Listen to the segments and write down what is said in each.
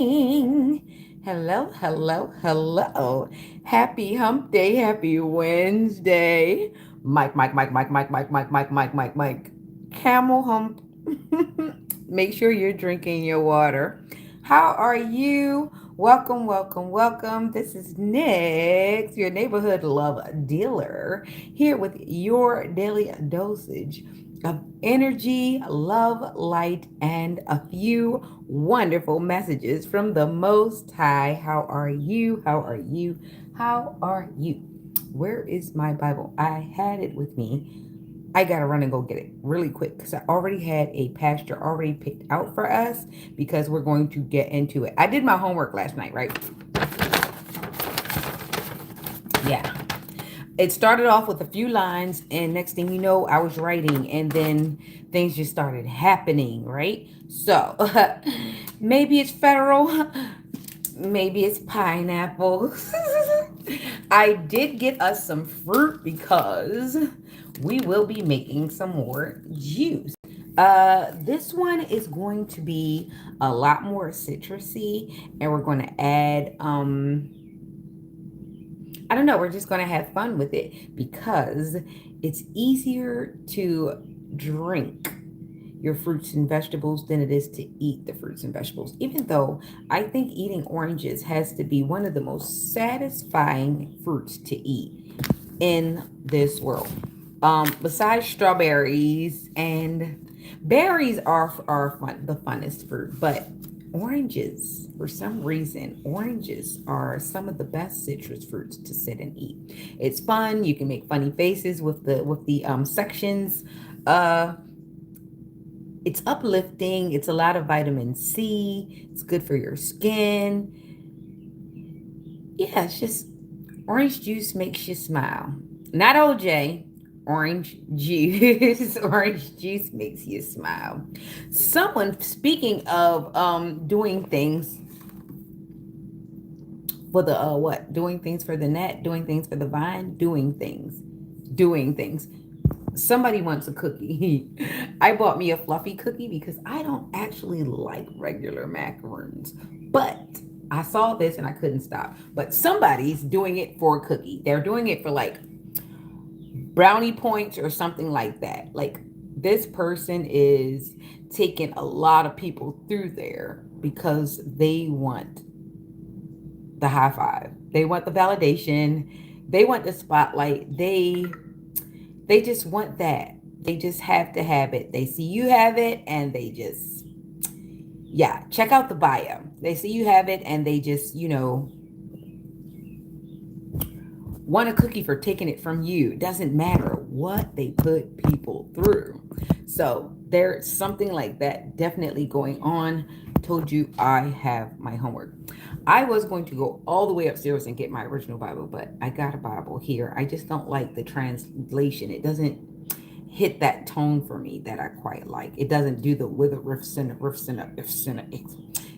Hello, hello, hello. Happy hump day, happy Wednesday. Mike. Camel hump. Make sure you're drinking your water. How are you? Welcome, welcome, welcome. This is Nick, your neighborhood love dealer, here with your daily dosage of energy, love, light, and a few wonderful messages from the Most High. How are you? How are you? How are you? Where is my Bible? I had it with me. I gotta run and go get it really quick because I already had a pasture already picked out for us because we're going to get into it. I did my homework last night, right? Yeah. It started off with a few lines, and next thing you know, I was writing, and then things just started happening, right? So maybe it's federal, maybe it's pineapple. I did get us some fruit because we will be making some more juice. This one is going to be a lot more citrusy, and we're going to add I don't know, we're just going to have fun with it because it's easier to drink your fruits and vegetables than it is to eat the fruits and vegetables. Even though I think eating oranges has to be one of the most satisfying fruits to eat in this world. Besides strawberries and berries are fun, the funnest fruit, but oranges, for some reason, oranges are some of the best citrus fruits to sit and eat. It's fun. You can make funny faces with the sections. Uh, it's uplifting. It's a lot of vitamin C. It's good for your skin. Yeah, it's just orange juice makes you smile. Not OJ. Orange juice. Orange juice makes you smile. Someone speaking of doing things for the what? Doing things for the net, doing things for the vine, doing things. Doing things. Somebody wants a cookie. I bought me a fluffy cookie because I don't actually like regular macaroons. But I saw this and I couldn't stop. But somebody's doing it for a cookie. They're doing it for like brownie points or something like that. Like this person is taking a lot of people through there because they want the high five. They want the validation. They want the spotlight. They just want that. They just have to have it. They see you have it and they just yeah, check out the bio. They see you have it and they just, want a cookie for taking it from you. It doesn't matter what they put people through. So there's something like that definitely going on. Told you I have my homework. I was going to go all the way upstairs and get my original Bible, but I got a Bible here. I just don't like the translation. It doesn't hit that tone for me that I quite like. It doesn't do the with a riff center,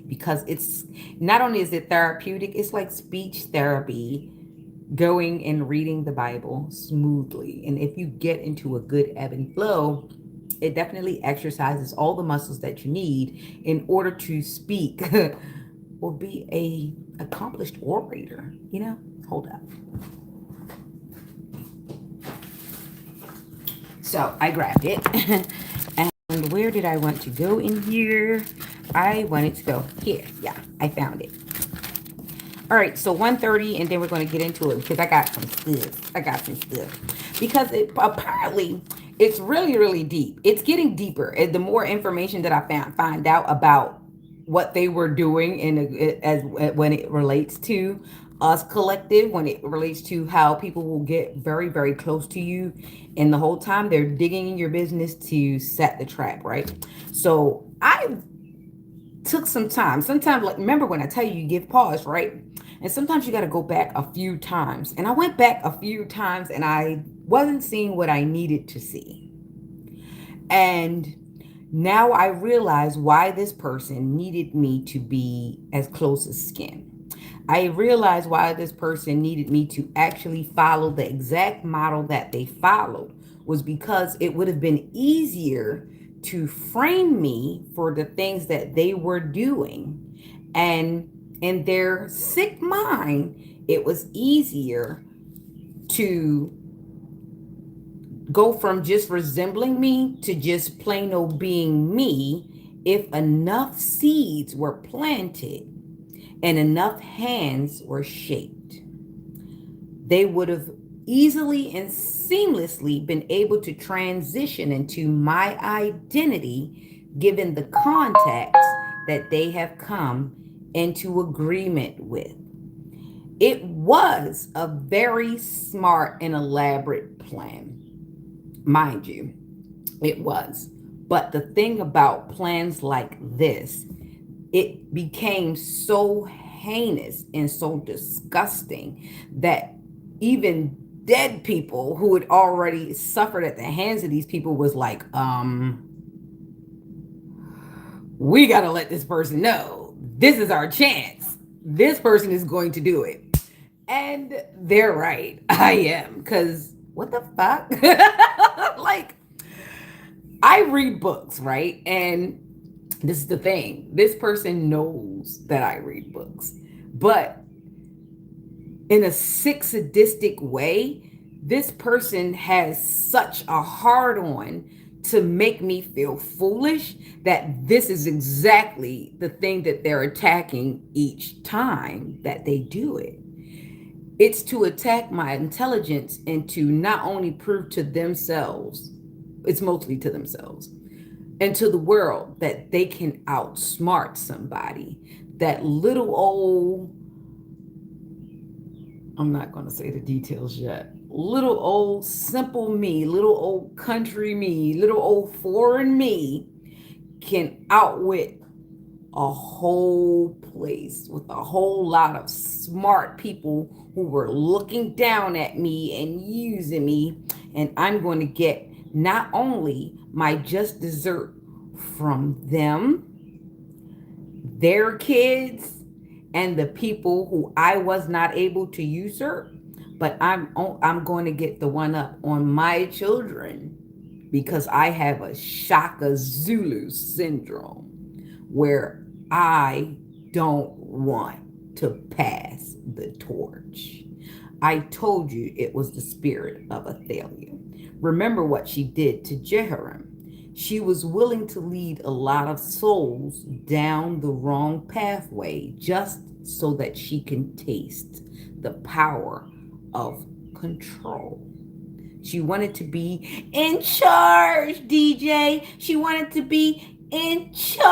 because it's not only is it therapeutic, it's like speech therapy going and reading the Bible smoothly. And if you get into a good ebb and flow, it definitely exercises all the muscles that you need in order to speak or be a accomplished orator, Hold up. So I grabbed it. And where did I want to go in here? I wanted to go here. Yeah, I found it. All right, so 1:30, and then we're going to get into it because I got some stuff. Because apparently it's really, really deep. It's getting deeper. The more information that I find out about what they were doing as when it relates to us collective, when it relates to how people will get very, very close to you, and the whole time they're digging in your business to set the trap, right? So I took some time. Sometimes, like, remember when I tell you give pause, right? And sometimes you got to go back a few times. And I went back a few times and I wasn't seeing what I needed to see. And now I realize why this person needed me to be as close as skin. I realized why this person needed me to actually follow the exact model that they followed was because it would have been easier to frame me for the things that they were doing And in their sick mind, it was easier to go from just resembling me to just plain old being me if enough seeds were planted and enough hands were shaped. They would have easily and seamlessly been able to transition into my identity given the context that they have come into agreement with. It was a very smart and elaborate plan, mind you, it was. But the thing about plans like this, it became so heinous and so disgusting that even dead people who had already suffered at the hands of these people was like, we got to let this person know this is our chance. This person is going to do it. And they're right. I am. Because what the fuck? Like, I read books, right? And this is the thing. This person knows that I read books. But in a sick, sadistic way, this person has such a hard on to make me feel foolish that this is exactly the thing that they're attacking each time that they do it. It's to attack my intelligence and to not only prove to themselves, it's mostly to themselves, and to the world that they can outsmart somebody. That little old, I'm not going to say the details yet, little old simple me, little old country me, little old foreign me can outwit a whole place with a whole lot of smart people who were looking down at me and using me. And I'm going to get not only my just dessert from them, their kids, and the people who I was not able to usurp, but I'm going to get the one up on my children because I have a Shaka Zulu syndrome where I don't want to pass the torch. I told you it was the spirit of Athaliah. Remember what she did to Jehoram. She was willing to lead a lot of souls down the wrong pathway just so that she can taste the power of control. She wanted to be in charge, DJ. She wanted to be in charge.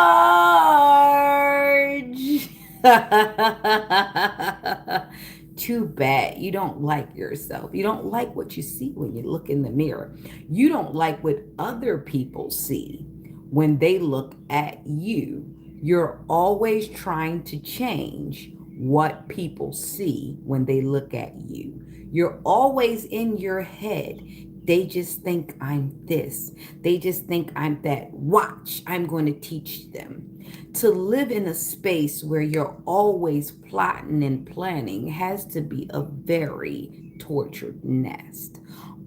Too bad you don't like yourself. You don't like what you see when you look in the mirror. You don't like what other people see when they look at you. You're always trying to change what people see when they look at you. You're always in your head. They just think I'm this. They just think I'm that. Watch, I'm going to teach them. To live in a space where you're always plotting and planning has to be a very tortured nest.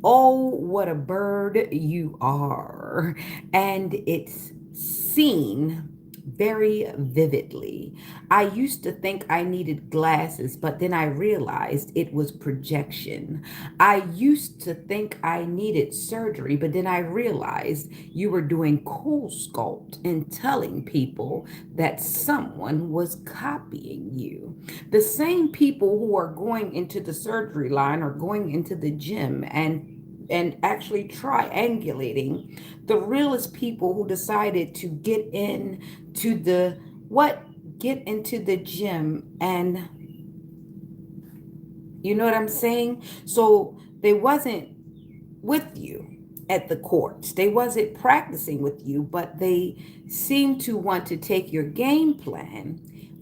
Oh, what a bird you are. And it's seen very vividly. I used to think I needed glasses, but then I realized it was projection. I used to think I needed surgery, but then I realized you were doing cool sculpt and telling people that someone was copying you. The same people who are going into the surgery line are going into the gym and actually triangulating the realest people who decided to get into the gym, and you know what I'm saying? So they wasn't with you at the courts. They wasn't practicing with you, but they seem to want to take your game plan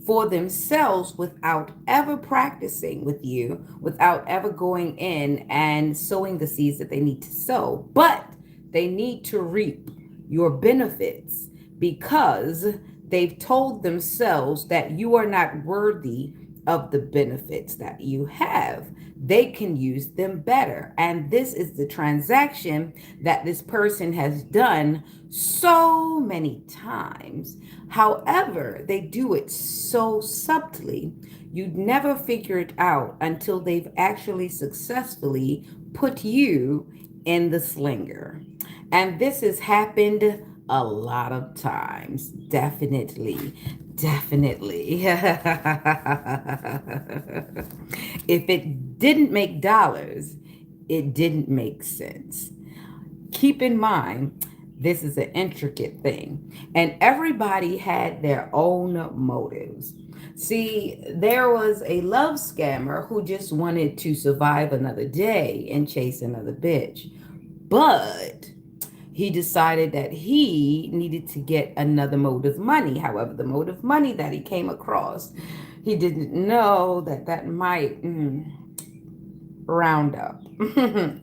for themselves without ever practicing with you, without ever going in and sowing the seeds that they need to sow. But they need to reap your benefits because they've told themselves that you are not worthy of the benefits that you have. They can use them better. And this is the transaction that this person has done so many times. However, they do it so subtly, you'd never figure it out until they've actually successfully put you in the slinger. And this has happened a lot of times. Definitely. Definitely. If it didn't make dollars, it didn't make sense. Keep in mind, this is an intricate thing, and everybody had their own motives. See, there was a love scammer who just wanted to survive another day and chase another bitch. But he decided that he needed to get another mode of money. However, the mode of money that he came across, he didn't know that that might Roundup.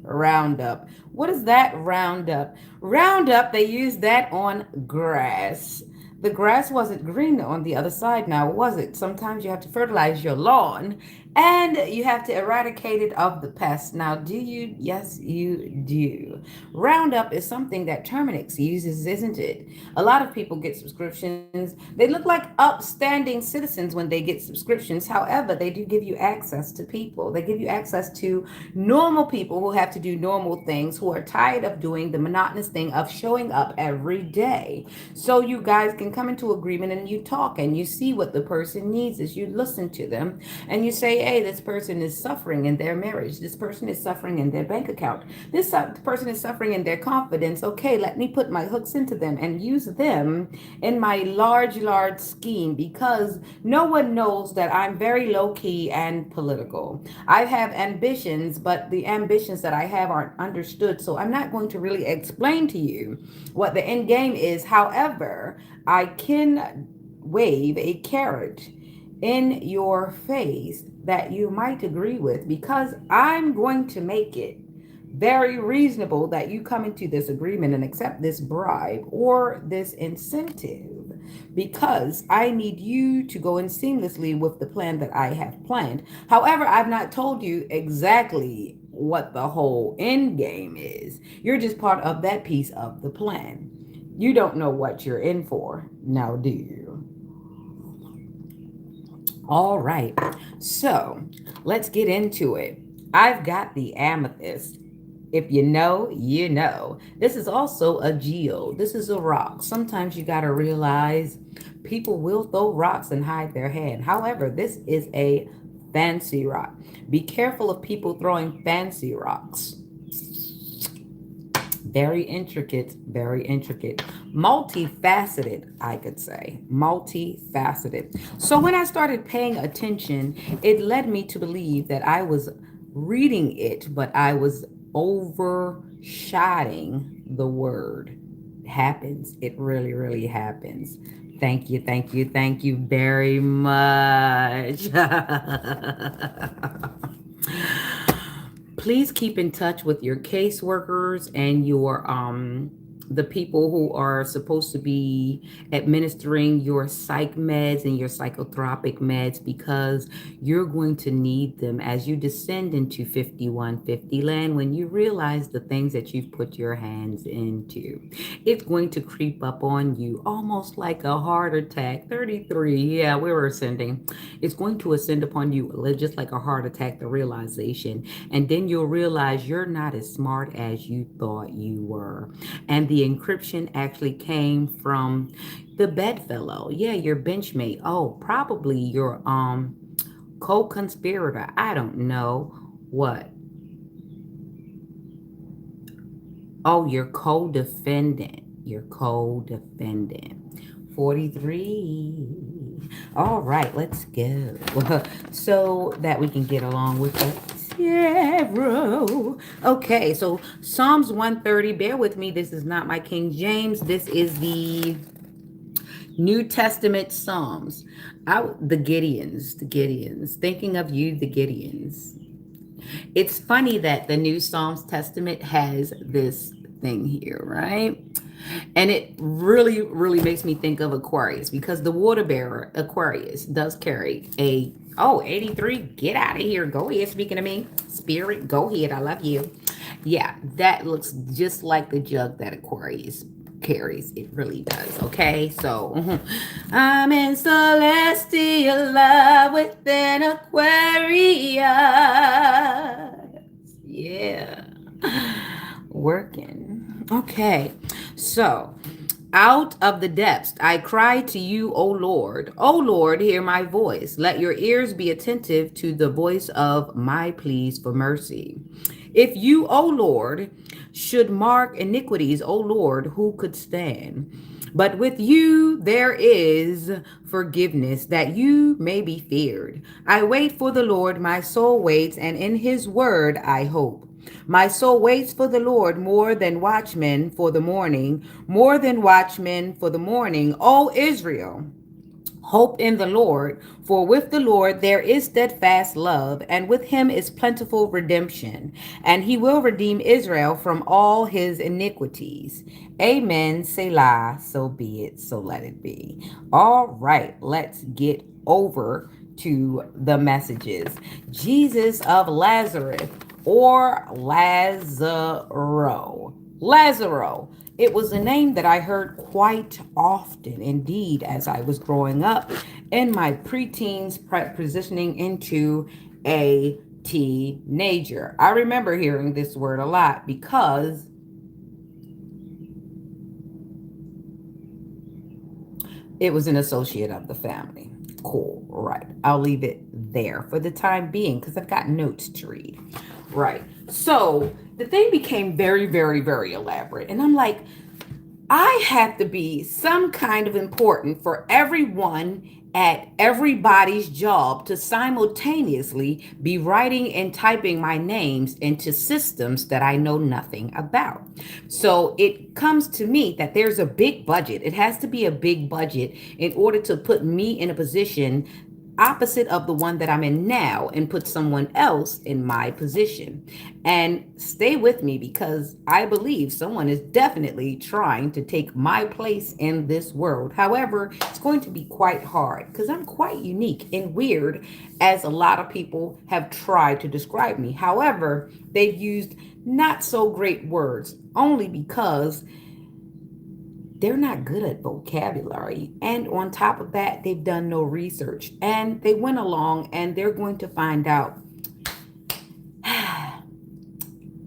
Roundup. What is that Roundup? Roundup, they use that on grass. The grass wasn't green on the other side now, was it? Sometimes you have to fertilize your lawn and you have to eradicate it of the pests. Now, do you? Yes, you do. Roundup is something that Terminix uses, isn't it? A lot of people get subscriptions. They look like upstanding citizens when they get subscriptions. However, they do give you access to people. They give you access to normal people who have to do normal things, who are tired of doing the monotonous thing of showing up every day. So you guys can come into agreement and you talk and you see what the person needs is you listen to them and you say, hey, this person is suffering in their marriage. This person is suffering in their bank account. This person is suffering in their confidence. Okay, let me put my hooks into them and use them in my large scheme, because no one knows that I'm very low key and political. I have ambitions, but the ambitions that I have aren't understood. So I'm not going to really explain to you what the end game is. However, I can wave a carrot in your face that you might agree with, because I'm going to make it very reasonable that you come into this agreement and accept this bribe or this incentive, because I need you to go in seamlessly with the plan that I have planned. However, I've not told you exactly what the whole end game is. You're just part of that piece of the plan. You don't know what you're in for, now do you? All right, so let's get into it. I've got the amethyst. If you know, you know. This is also a geo. This is a rock. Sometimes you got to realize people will throw rocks and hide their hand. However, this is a fancy rock. Be careful of people throwing fancy rocks. Very intricate, very intricate. Multifaceted, I could say. Multifaceted. So when I started paying attention, it led me to believe that I was reading it, but I was overshadowing the word. It happens. It really, really happens. Thank you, thank you, thank you very much. Please keep in touch with your caseworkers and your the people who are supposed to be administering your psych meds and your psychotropic meds, because you're going to need them as you descend into 5150 land. When you realize the things that you've put your hands into, it's going to creep up on you almost like a heart attack. 33, yeah, we were ascending. It's going to ascend upon you just like a heart attack, the realization. And then you'll realize you're not as smart as you thought you were. And the encryption actually came from the bedfellow. Yeah, your benchmate. Oh, probably your co-conspirator. I don't know what. Oh, your co-defendant. Your co-defendant. 43. All right, let's go. So that we can get along with the tarot. Okay, so Psalms 130. Bear with me. This is not my King James. This is the New Testament Psalms. The Gideons. Thinking of you, the Gideons. It's funny that the New Psalms Testament has this thing here, right? And it really, really makes me think of Aquarius, because the water bearer, Aquarius, does carry a Oh, 83. Get out of here. Go ahead. Speaking to me. Spirit, go ahead. I love you. Yeah, that looks just like the jug that Aquarius carries. It really does. Okay, so I'm in celestial love with an Aquarius. Yeah. Working. Okay, so out of the depths I cry to you, O Lord. O Lord, hear my voice. Let your ears be attentive to the voice of my pleas for mercy. If you, O Lord, should mark iniquities, O Lord, who could stand? But with you there is forgiveness, that you may be feared. I wait for the Lord, my soul waits, and in his word I hope. My soul waits for the Lord more than watchmen for the morning, more than watchmen for the morning. O Israel, hope in the Lord, for with the Lord there is steadfast love, and with him is plentiful redemption, and he will redeem Israel from all his iniquities. Amen. Selah. So be it. So let it be. All right, let's get over to the messages. Jesus of Lazarus, or Lazaro. Lazaro. It was a name that I heard quite often, indeed, as I was growing up in my preteens, transitioning into a teenager. I remember hearing this word a lot because it was an associate of the family. Cool. Right. I'll leave it there for the time being because I've got notes to read. Right. So the thing became very, very, very elaborate. And I'm like, I have to be some kind of important for everyone at everybody's job to simultaneously be writing and typing my names into systems that I know nothing about. So it comes to me that there's a big budget. It has to be a big budget in order to put me in a position opposite of the one that I'm in now and put someone else in my position. And stay with me because I believe someone is definitely trying to take my place in this world. However, it's going to be quite hard because I'm quite unique and weird, as a lot of people have tried to describe me. However, they've used not so great words only because they're not good at vocabulary. And on top of that, they've done no research. And they went along and they're going to find out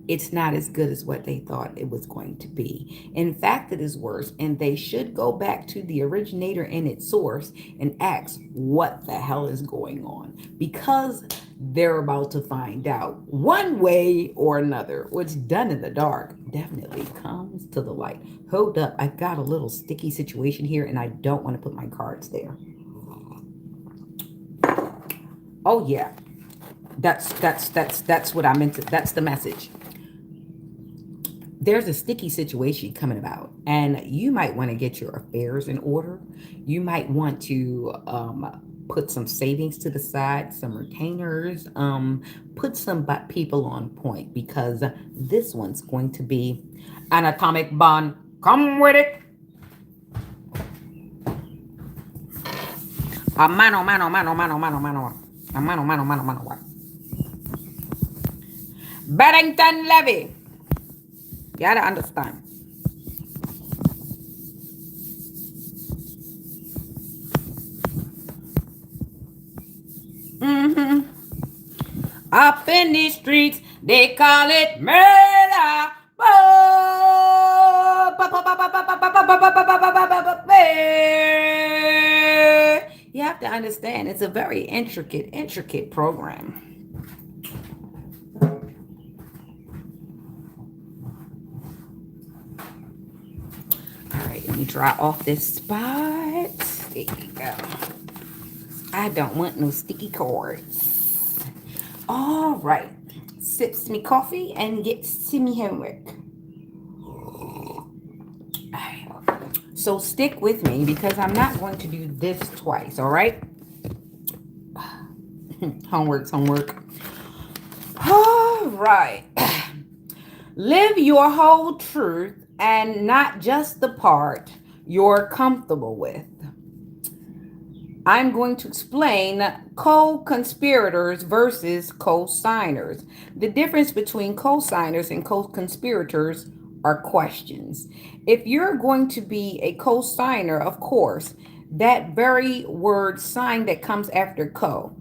it's not as good as what they thought it was going to be. In fact, it is worse. And they should go back to the originator and its source and ask what the hell is going on, because they're about to find out one way or another. What's done in the dark definitely comes to the light. Hold up, I've got a little sticky situation here and I don't want to put my cards there. Oh yeah, that's what I meant to, that's the message. There's a sticky situation coming about, and you might want to get your affairs in order. You might want to put some savings to the side, some retainers, put some people on point, because this one's going to be an atomic bomb. Come with it. A mano, mano, mano, mano, mano, mano. A mano, mano, mano, mano, what? Barrington Levy. You gotta understand. Up in these streets, they call it murder. You have to understand, it's a very intricate program. All right, let me dry off this spot. There you go. I don't want no sticky cords. All right, sips me coffee and gets to me homework. So stick with me because I'm not going to do this twice, all right? Homework's homework. All right. Live your whole truth and not just the part you're comfortable with. I'm going to explain co-conspirators versus co-signers. The difference between co-signers and co-conspirators are questions. If you're going to be a co-signer, of course, that very word sign that comes after co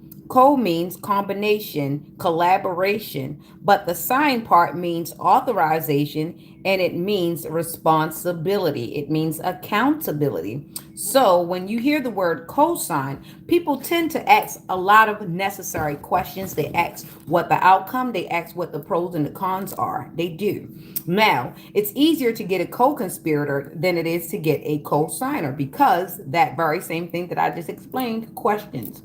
means combination, collaboration, but the sign part means authorization and it means responsibility. It means accountability. So when you hear the word cosign, people tend to ask a lot of necessary questions. They ask what the outcome, they ask what the pros and the cons are. They do. Now, it's easier to get a co-conspirator than it is to get a co-signer because that very same thing that I just explained, questions.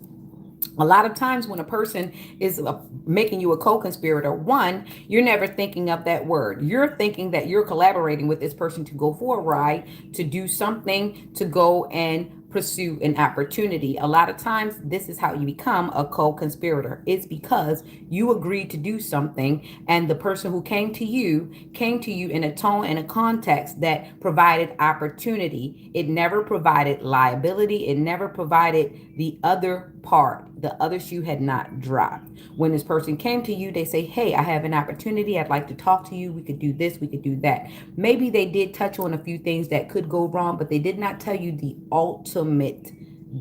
A lot of times when a person is making you a co-conspirator, one, you're never thinking of that word. You're thinking that you're collaborating with this person to go for a ride, to do something, to go and pursue an opportunity. A lot of times this is how you become a co-conspirator. It's because you agreed to do something and the person who came to you in a tone and a context that provided opportunity. It never provided liability. It never provided the other part, the other shoe had not dropped. When this person came to you, they say, hey, I have an opportunity. I'd like to talk to you. We could do this. We could do that. Maybe they did touch on a few things that could go wrong, but they did not tell you the ultimate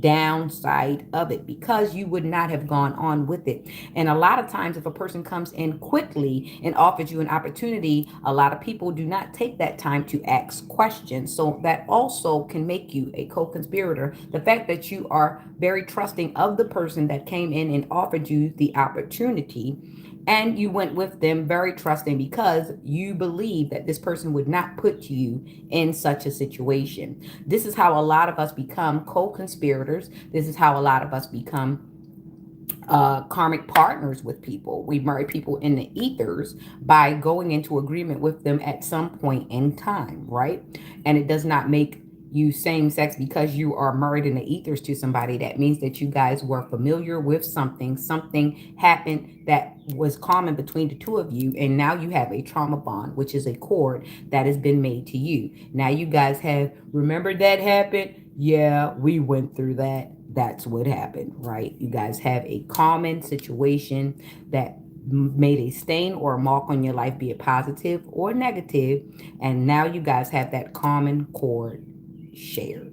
downside of it because you would not have gone on with it. And a lot of times, if a person comes in quickly and offers you an opportunity, a lot of people do not take that time to ask questions. So that also can make you a co-conspirator. The fact that you are very trusting of the person that came in and offered you the opportunity, and you went with them very trusting because you believe that this person would not put you in such a situation. This is how a lot of us become co-conspirators. This is how a lot of us become karmic partners with people. We marry people in the ethers by going into agreement with them at some point in time, right? And it does not make you same sex because you are married in the ethers to somebody. That means that you guys were familiar with something. Something happened that was common between the two of you, and now you have a trauma bond, which is a cord that has been made to you. Now you guys have remembered that happened. Yeah, we went through that. That's what happened, right? You guys have a common situation that made a stain or a mark on your life, be it positive or negative, and now you guys have that common cord shared.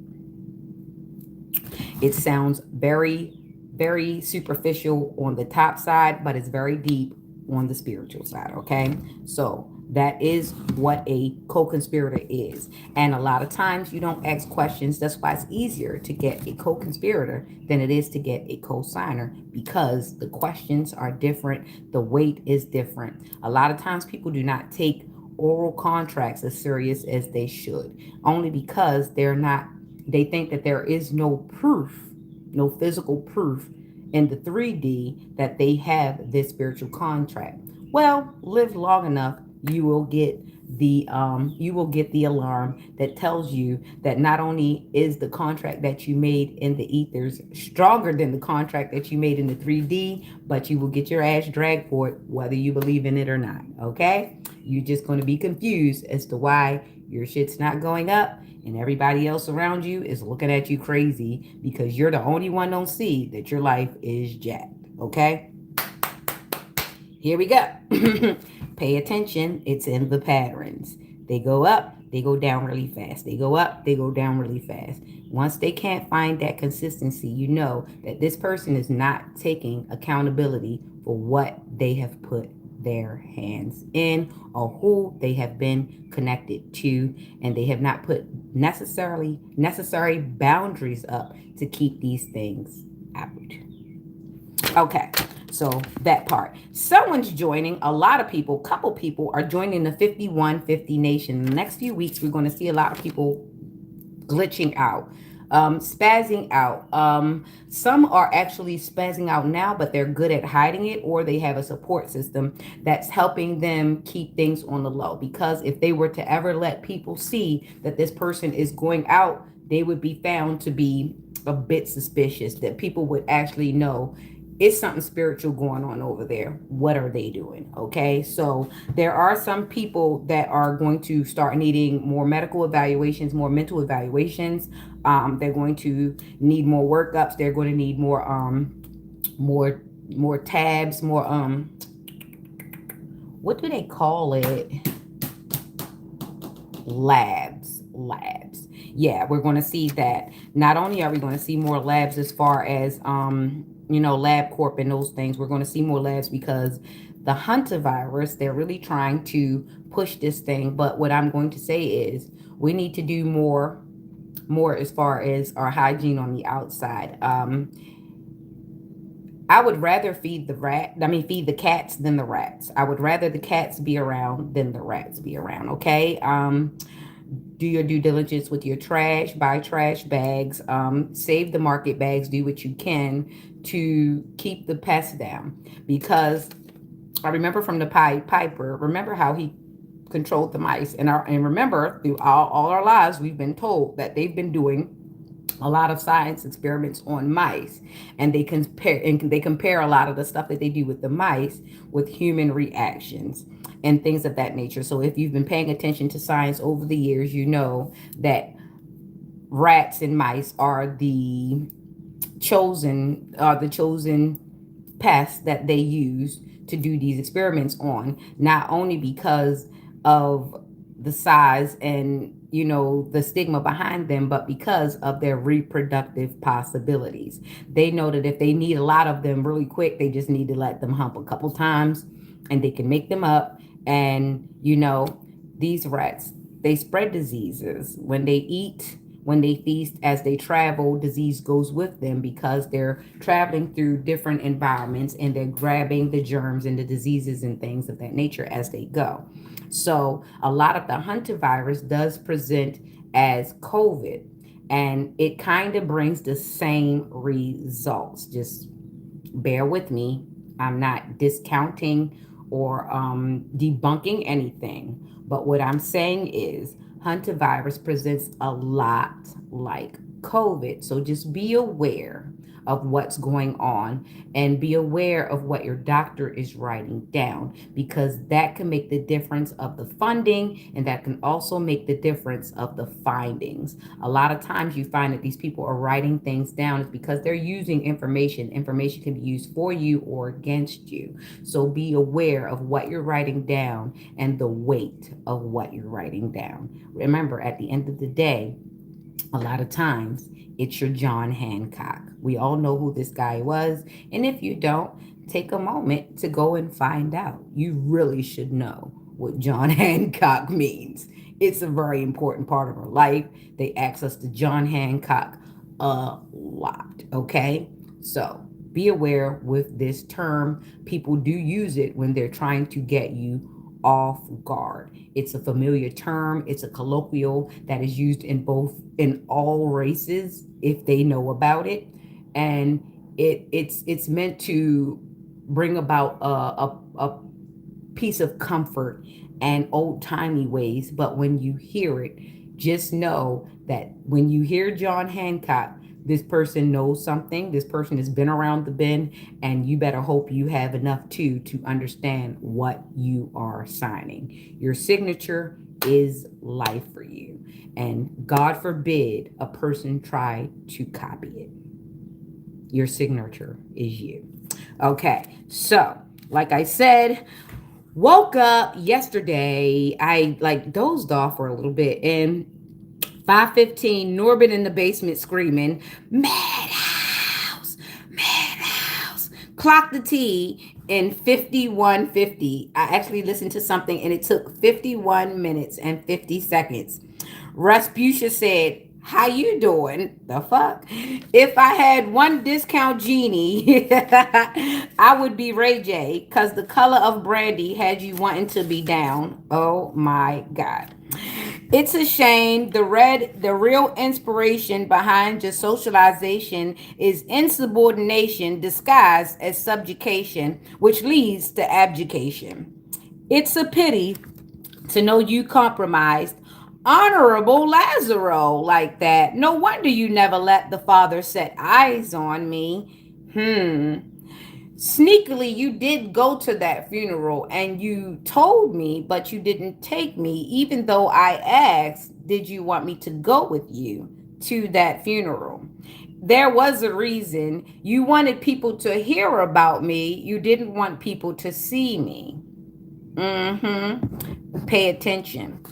It sounds very, very superficial on the top side, but it's very deep on the spiritual side, okay? So that is what a co-conspirator is. And a lot of times you don't ask questions. That's why it's easier to get a co-conspirator than it is to get a co-signer because the questions are different. The weight is different. A lot of times people do not take oral contracts as serious as they should, only because they think that there is no proof, no physical proof in the 3D that they have this spiritual contract. Well, live long enough, you will get the alarm that tells you that not only is the contract that you made in the ethers stronger than the contract that you made in the 3D, but you will get your ass dragged for it whether you believe in it or not. Okay, you're just going to be confused as to why your shit's not going up and everybody else around you is looking at you crazy because you're the only one don't see that your life is jacked. Okay, here we go. Pay attention. It's in the patterns. They go up, they go down really fast. They go up, they go down really fast. Once they can't find that consistency, you know that this person is not taking accountability for what they have put their hands in or who they have been connected to, and they have not put necessary boundaries up to keep these things out. Okay, so that part. Someone's joining. A lot of people, couple people are joining the 5150 Nation. In the next few weeks, we're going to see a lot of people glitching out, spazzing out. Some are actually spazzing out now, but they're good at hiding it, or they have a support system that's helping them keep things on the low. Because if they were to ever let people see that this person is going out, they would be found to be a bit suspicious, that people would actually know it's something spiritual going on over there. What are they doing? Okay, so there are some people that are going to start needing more medical evaluations, more mental evaluations. They're going to need more workups. They're going to need more more tabs, more what do they call it? Labs. Yeah, we're going to see that. Not only are we going to see more labs as far as LabCorp and those things, we're going to see more labs because the hantavirus, they're really trying to push this thing. But what I'm going to say is we need to do more as far as our hygiene on the outside. I would rather feed the cats than the rats. I would rather the cats be around than the rats be around. Okay. Do your due diligence with your trash. Buy trash bags. Save the market bags. Do what you can to keep the pests down. Because I remember from the Piper. Remember how he controlled the mice, and remember through all our lives we've been told that they've been doing a lot of science experiments on mice, and they compare a lot of the stuff that they do with the mice with human reactions and things of that nature. So if you've been paying attention to science over the years, you know that rats and mice are the chosen pests that they use to do these experiments on, not only because of the size and the stigma behind them, but because of their reproductive possibilities. They know that if they need a lot of them really quick, they just need to let them hump a couple times and they can make them up. And these rats, they spread diseases when they eat, when they feast, as they travel, disease goes with them because they're traveling through different environments and they're grabbing the germs and the diseases and things of that nature as they go. So a lot of the hantavirus does present as COVID, and it kind of brings the same results. Just bear with me. I'm not discounting or debunking anything, but what I'm saying is hantavirus presents a lot like COVID. So just be aware of what's going on and be aware of what your doctor is writing down, because that can make the difference of the funding, and that can also make the difference of the findings. A lot of times you find that these people are writing things down is because they're using information can be used for you or against you. So be aware of what you're writing down and the weight of what you're writing down. Remember, at the end of the day, a lot of times it's your John Hancock. We all know who this guy was. And if you don't, take a moment to go and find out. You really should know what John Hancock means. It's a very important part of our life. They ask us to John Hancock a lot. Okay. So be aware with this term. People do use it when they're trying to get you off guard. It's a familiar term. It's a colloquial that is used in all races if they know about it, and it's meant to bring about a piece of comfort and old timey ways. But when you hear it, just know that when you hear John Hancock, this person knows something. This person has been around the bend, and you better hope you have enough to understand what you are signing. Your signature is life for you, and God forbid a person try to copy it. Your signature is you. Okay, so like I said, woke up yesterday. I like dozed off for a little bit, and 5:15, Norbert in the basement screaming, Madhouse, Madhouse. Clock the T in 51:50. I actually listened to something and it took 51 minutes and 50 seconds. Rasputia said, how you doing? The fuck? If I had one discount genie, I would be Ray J, because the color of brandy had you wanting to be down. Oh my God. It's a shame. The real inspiration behind your socialization is insubordination disguised as subjugation, which leads to abdication. It's a pity to know you compromised Honorable Lazaro like that. No wonder you never let the father set eyes on me. Sneakily, you did go to that funeral and you told me, but you didn't take me, even though I asked, did you want me to go with you? to that funeral. There was a reason. You wanted people to hear about me. You didn't want people to see me. Pay attention.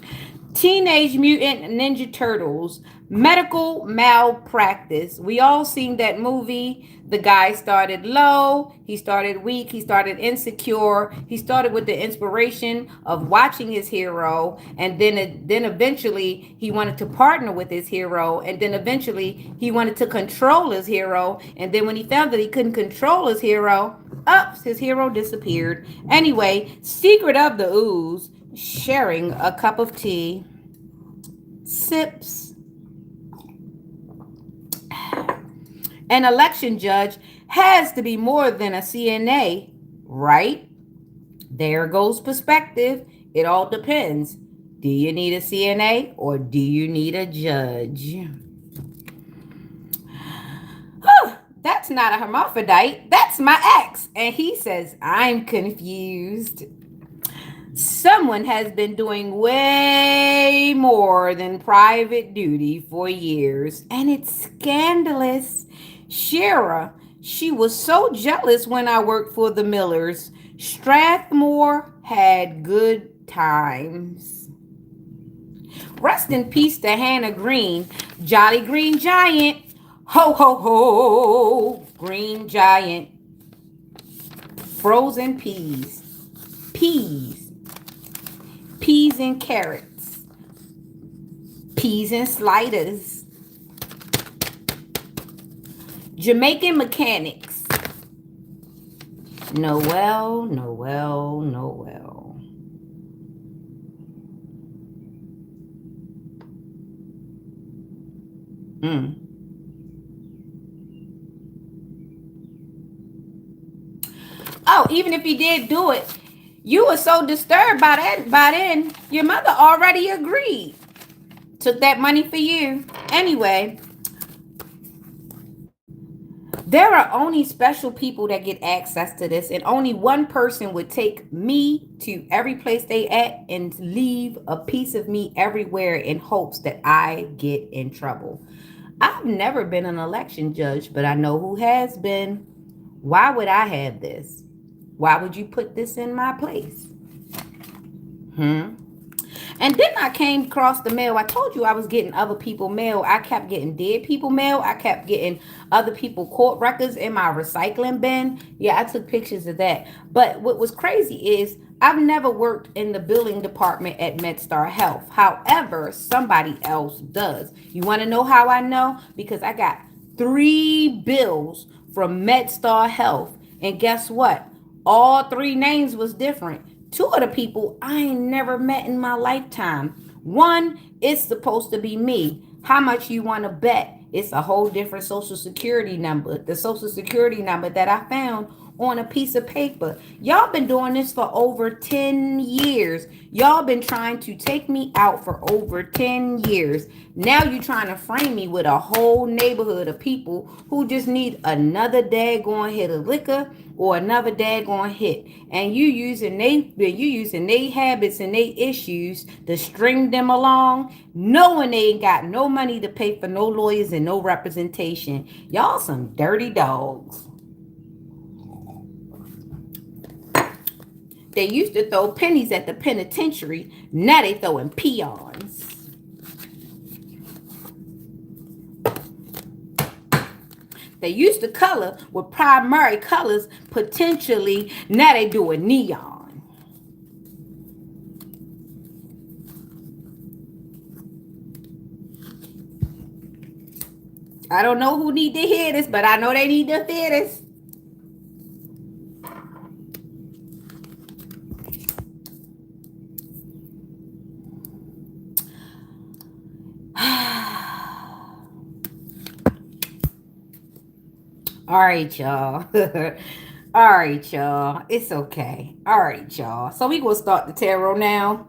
Teenage Mutant Ninja Turtles, medical malpractice. We all seen that movie. The guy started low, he started weak, he started insecure. He started with the inspiration of watching his hero, and then eventually he wanted to partner with his hero, and then eventually he wanted to control his hero, and then when he found that he couldn't control his hero, oops, his hero disappeared. Anyway, Secret of the Ooze, sharing a cup of tea, sips. An election judge has to be more than a CNA, right? There goes perspective. It all depends. Do you need a CNA or do you need a judge? That's not a hermaphrodite. That's my ex. And he says, I'm confused. Someone has been doing way more than private duty for years, and it's scandalous. Shara, she was so jealous when I worked for the Millers. Strathmore had good times. Rest in peace to Hannah Green, Jolly Green Giant. Ho, ho, ho, Green Giant. Frozen peas. Peas. Peas and carrots. Peas and sliders. Jamaican mechanics. Noel, Noel, Noel. Oh, even if he did do it, you were so disturbed by that. By then, your mother already agreed. Took that money for you. Anyway, there are only special people that get access to this, and only one person would take me to every place they at and leave a piece of me everywhere in hopes that I get in trouble. I've never been an election judge, but I know who has been. Why would I have this? Why would you put this in my place? And then I came across the mail. I told you I was getting other people mail. I kept getting dead people mail. I kept getting other people court records in my recycling bin. Yeah, I took pictures of that. But what was crazy is I've never worked in the billing department at MedStar Health. However, somebody else does. You want to know how I know? Because I got 3 bills from MedStar Health. And guess what? All 3 names was different. 2 of the people I ain't never met in my lifetime. One is supposed to be me. How much you want to bet? It's a whole different social security number. The social security number that I found on a piece of paper. Y'all been doing this for over 10 years. Y'all been trying to take me out for over 10 years. Now you trying to frame me with a whole neighborhood of people who just need another daggone hit of liquor or another daggone hit. And you using they habits and they issues to string them along, knowing they ain't got no money to pay for no lawyers and no representation. Y'all some dirty dogs. They used to throw pennies at the penitentiary. Now they throwing peons. They used to color with primary colors potentially. Now they doing neon. I don't know who need to hear this, but I know they need to hear this. All right, y'all. All right, y'all. It's okay. All right, y'all. So we gonna start the tarot now.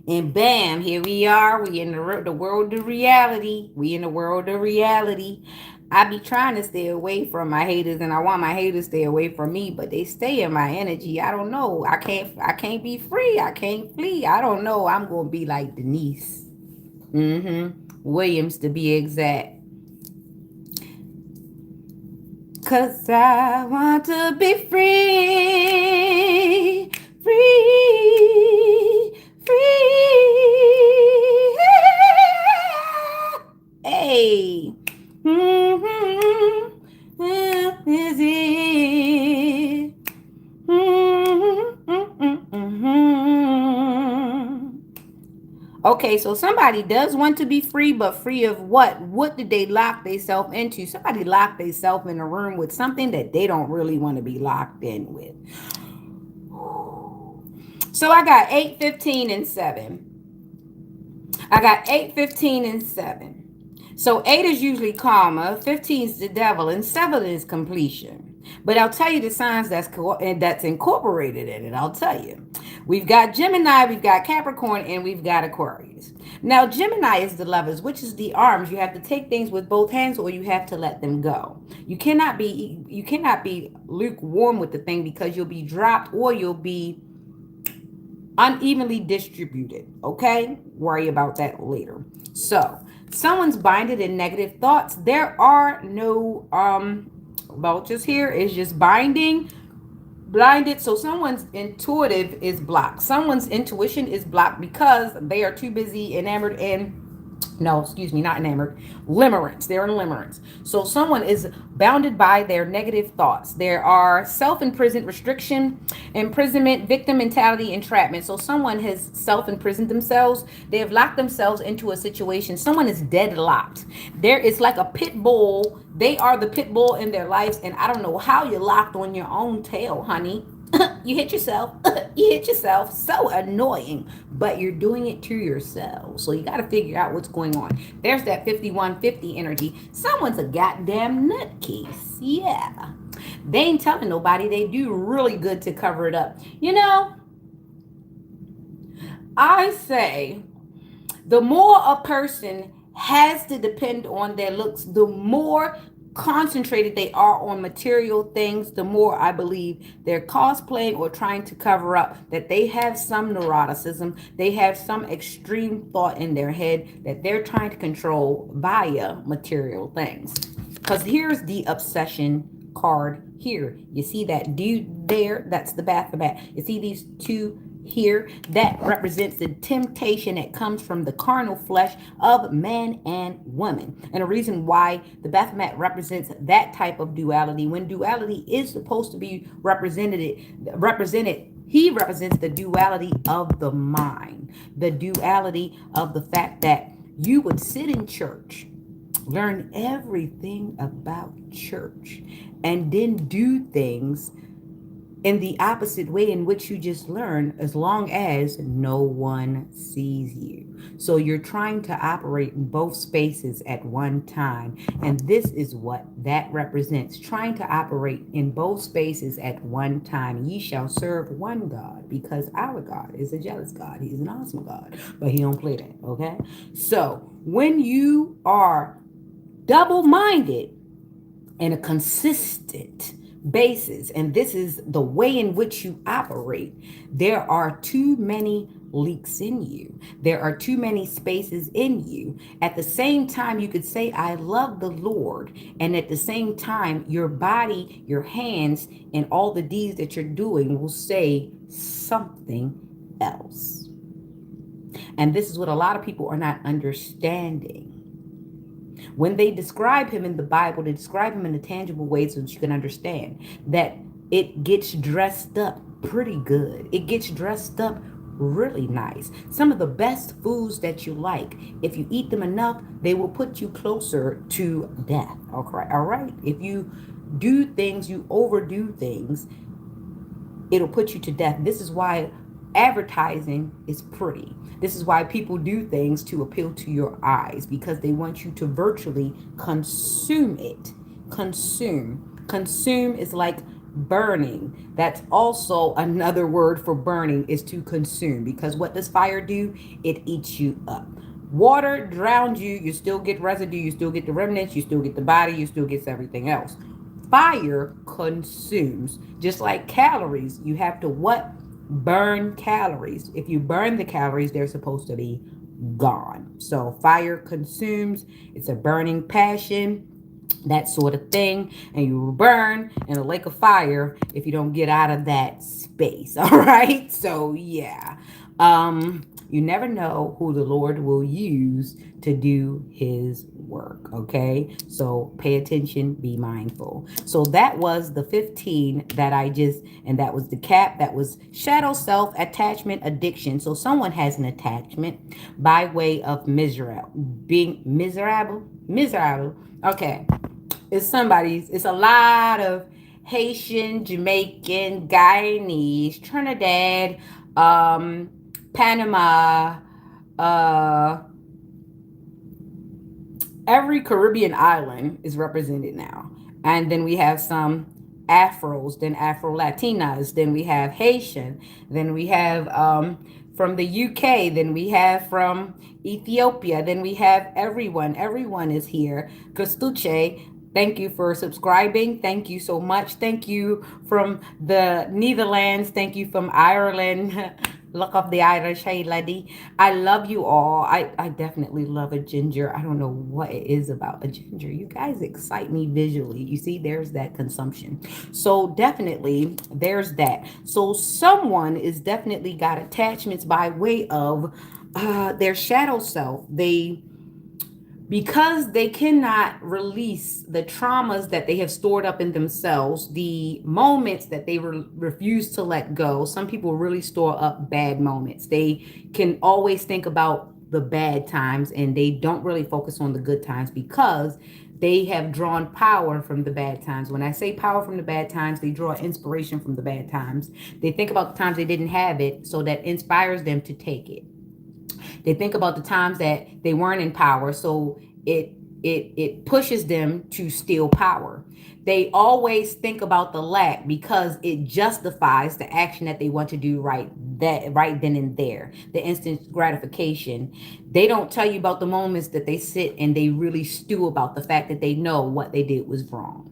And bam, here we are. We in the world of reality. We in the world of reality. I be trying to stay away from my haters, and I want my haters to stay away from me, but they stay in my energy. I don't know. I can't be free. I can't flee. I don't know. I'm gonna be like Denise. Williams to be exact. 'Cause I want to be free, free, free. Hey. Mm-hmm. This is it. Mm-hmm. Okay, so somebody does want to be free, but free of what? What did they lock themselves into? Somebody locked themselves in a room with something that they don't really want to be locked in with. So I got 8, 15, and 7. I got 8, 15, and 7. So 8 is usually karma, 15 is the devil, and 7 is completion. But I'll tell you the signs that's incorporated in it. I'll tell you. We've got Gemini, we've got Capricorn, and we've got Aquarius. Now, Gemini is the lovers, which is the arms. You have to take things with both hands, or you have to let them go. You cannot be lukewarm with the thing, because you'll be dropped, or you'll be unevenly distributed. Okay, worry about that later. So someone's binded in negative thoughts. There are no vultures here. It's just binding, blinded. So someone's intuitive is blocked. Someone's intuition is blocked because they are too busy enamored in, no, excuse me, not enamored, limerence. They're in limerence. So someone is bounded by their negative thoughts. There are self-imprisoned, restriction, imprisonment, victim mentality, entrapment. So someone has self-imprisoned themselves. They have locked themselves into a situation. Someone is deadlocked. There is like a pit bull. They are the pit bull in their lives. And I don't know how you're locked on your own tail, honey. You hit yourself. You hit yourself. So annoying. But you're doing it to yourself. So you got to figure out what's going on. There's that 5150 energy. Someone's a goddamn nutcase. Yeah. They ain't telling nobody. They do really good to cover it up. You know, I say the more a person has to depend on their looks, the more concentrated they are on material things, the more I believe they're cosplaying or trying to cover up that they have some neuroticism, they have some extreme thought in their head that they're trying to control via material things. Because here's the obsession card here. You see that dude there? That's the Baphomet. You see these two here? That represents the temptation that comes from the carnal flesh of man and woman. And the reason why the Baphomet represents that type of duality, when duality is supposed to be represented, he represents the duality of the mind, the duality of the fact that you would sit in church, learn everything about church, and then do things in the opposite way in which you just learned, as long as no one sees you. So you're trying to operate in both spaces at one time. And this is what that represents. Trying to operate in both spaces at one time. Ye shall serve one God, because our God is a jealous God. He's an awesome God, but he don't play that, okay? So when you are double-minded and a consistent basis, and this is the way in which you operate, there are too many leaks in you. There are too many spaces in you. At the same time, you could say, I love the Lord. And at the same time, your body, your hands, and all the deeds that you're doing will say something else. And this is what a lot of people are not understanding. When they describe him in the Bible, they describe him in a tangible way so that you can understand that it gets dressed up pretty good. It gets dressed up really nice. Some of the best foods that you like, if you eat them enough, they will put you closer to death. Okay, all right? If you do things, you overdo things, it'll put you to death. This is why advertising is pretty. This is why people do things to appeal to your eyes, because they want you to virtually consume it. Consume is like burning. That's also another word for burning, is to consume, because what does fire do? It eats you up. Water drowns you. You still get residue. You still get the remnants. You still get the body. You still get everything else. Fire consumes. Just like calories, you have to what? Burn calories. If you burn the calories, they're supposed to be gone. So fire consumes. It's a burning passion. that sort of thing, and you will burn in a lake of fire if you don't get out of that space. All right, so yeah, you never know who the Lord will use to do his work. Okay, so pay attention, be mindful. So that was the 15 that I just, and that was the cap. That was shadow self, attachment, addiction. So someone has an attachment by way of miserable, being miserable. Okay, it's a lot of Haitian, Jamaican, Guyanese, Trinidad, um, Panama, uh, every Caribbean island is represented now. And then we have some Afros, then Afro Latinas, then we have Haitian, then we have from the UK, then we have from Ethiopia, then we have everyone. Everyone is here. Costuche, thank you for subscribing. Thank you so much. Thank you from the Netherlands. Thank you from Ireland. Look up the Irish. Hey, lady. I love you all. I definitely love a ginger. I don't know what it is about a ginger. You guys excite me visually. You see, there's that consumption. So definitely there's that. So someone is definitely got attachments by way of their shadow self. Because they cannot release the traumas that they have stored up in themselves, the moments that they refuse to let go. Some people really store up bad moments. They can always think about the bad times and they don't really focus on the good times because they have drawn power from the bad times. When I say power from the bad times, they draw inspiration from the bad times. They think about the times they didn't have it, so that inspires them to take it. They think about the times that they weren't in power, so it pushes them to steal power. They always think about the lack because it justifies the action that they want to do right then and there. The instant gratification. They don't tell you about the moments that they sit and they really stew about the fact that they know what they did was wrong.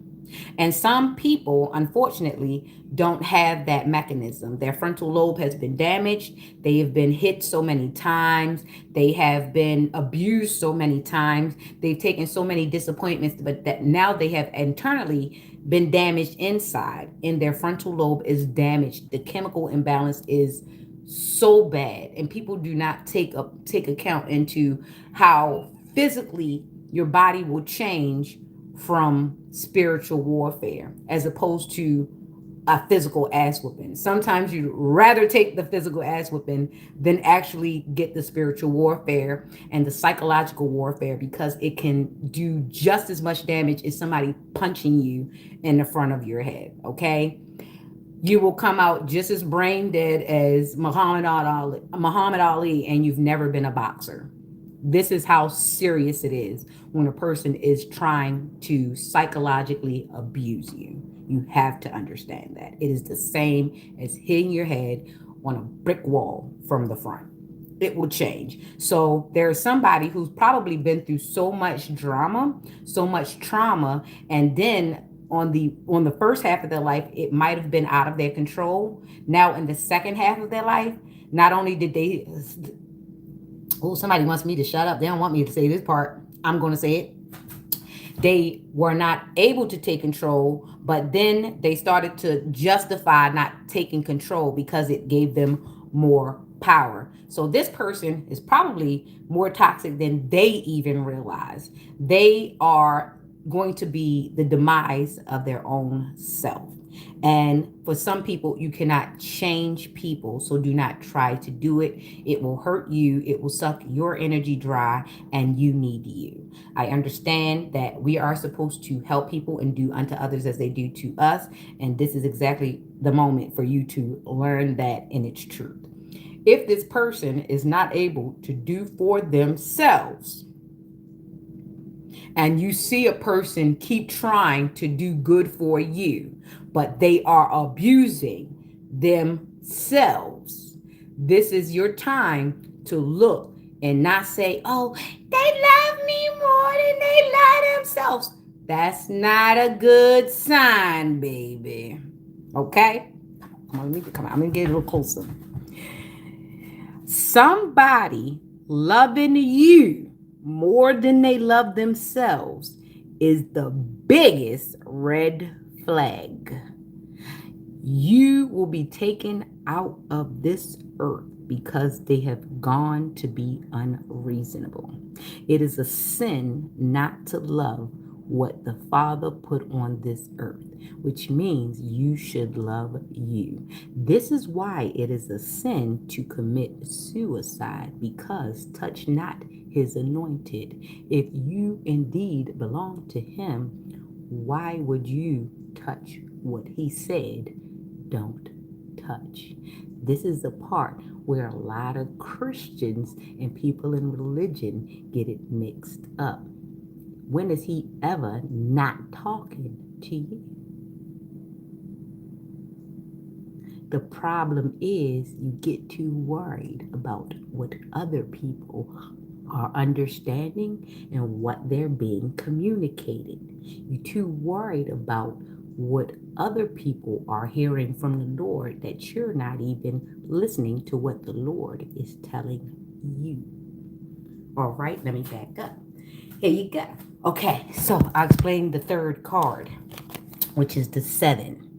And some people, unfortunately, don't have that mechanism. Their frontal lobe has been damaged. They have been hit so many times. They have been abused so many times. They've taken so many disappointments, but that now they have internally been damaged inside, and their frontal lobe is damaged. The chemical imbalance is so bad, and people do not take account into how physically your body will change from spiritual warfare as opposed to a physical ass whooping. Sometimes you'd rather take the physical ass whooping than actually get the spiritual warfare and the psychological warfare, because it can do just as much damage as somebody punching you in the front of your head. Okay, you will come out just as brain dead as Muhammad Ali, and you've never been a boxer. This is how serious it is when a person is trying to psychologically abuse you. You have to understand that. It is the same as hitting your head on a brick wall from the front. It will change. So there's somebody who's probably been through so much drama, so much trauma, and then on the first half of their life, it might have been out of their control. Now in the second half of their life, not only did they somebody wants me to shut up. They don't want me to say this part. I'm going to say it. They were not able to take control, but then they started to justify not taking control because it gave them more power. So this person is probably more toxic than they even realize. They are going to be the demise of their own self. And for some people, you cannot change people, so do not try to do it. It will hurt you. It will suck your energy dry, and you need you. I understand that we are supposed to help people and do unto others as they do to us. And this is exactly the moment for you to learn that in its truth. If this person is not able to do for themselves, and you see a person keep trying to do good for you, but they are abusing themselves, this is your time to look and not say, oh, they love me more than they love themselves. That's not a good sign, baby. Okay? Come on, I'm going to get a little closer. Somebody loving you more than they love themselves is the biggest red flag. You will be taken out of this earth because they have gone to be unreasonable. It is a sin not to love what the Father put on this earth, which means you should love you. This is why it is a sin to commit suicide, because touch not his anointed. If you indeed belong to him, why would you touch what he said don't touch? This is the part where a lot of Christians and people in religion get it mixed up. When is he ever not talking to you? The problem is you get too worried about what other people are understanding and what they're being communicated. You're too worried about what other people are hearing from the Lord that you're not even listening to what the Lord is telling you. All right, let me back up. Here you go. Okay, so I'll explain the third card, which is the 7.